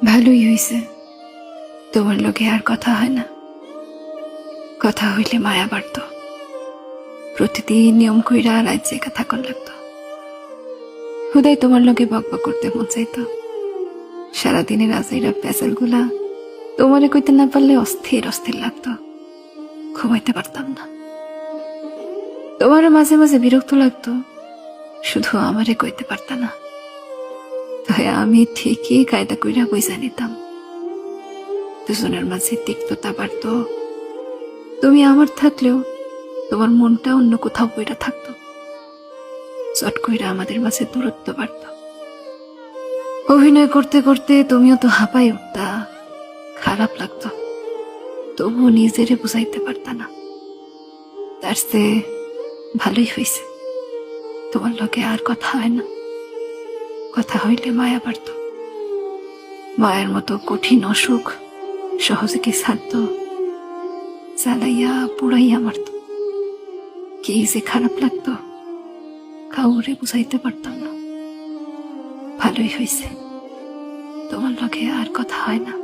ভালোই হইছে, তোমার লগে আর কথা হয় না। কথা হইলে মায়া বাড়ত, প্রতিদিন নিয়ম কইরা রাত জেগা থাকন লাগতো। হুদাই তোমার লগে বকবক করতে মন চাইতো। সারাদিনের আজাইরা পেঁচাল গুলা তোমারে কইতে না পারলে অস্থির অস্থির লাগতো, ঘুমাইতে পারতাম না। তোমারও মাঝে মাঝে বিরক্ত লাগতো, শুধু আমারে কইতে পারতা না। তাই আমি ঠিকই কায়দা কইরা বইজা নিতাম। দুজনের মাঝে তিক্ততা বাড়তো। তুমি আমার থাকলেও তোমার মনটা অন্য কোথাও বইরা থাকতো। চট কইরা আমাদের মাঝে দূরত্ব বাড়তো। অভিনয় করতে করতে তুমিও তো হাঁপাই উঠতা, খারাপ লাগতো, তবুও নিজেরে বুঝাইতে পারতা না। তার চেয়ে ভালোই হয়েছে, তোমার লগে আর কথা হয় না। কথা হইলে মায়া বাড়ত। মায়ের মতো কঠিন অসুখ সহজে কি ছাড়ত? জ্বালাইয়া পুড়াইয়া মারত। কি যে খারাপ লাগতো, কাউরে বুঝাইতে পারতাম না। ভালোই হয়েছে, তোমার লগে আর কথা হয় না।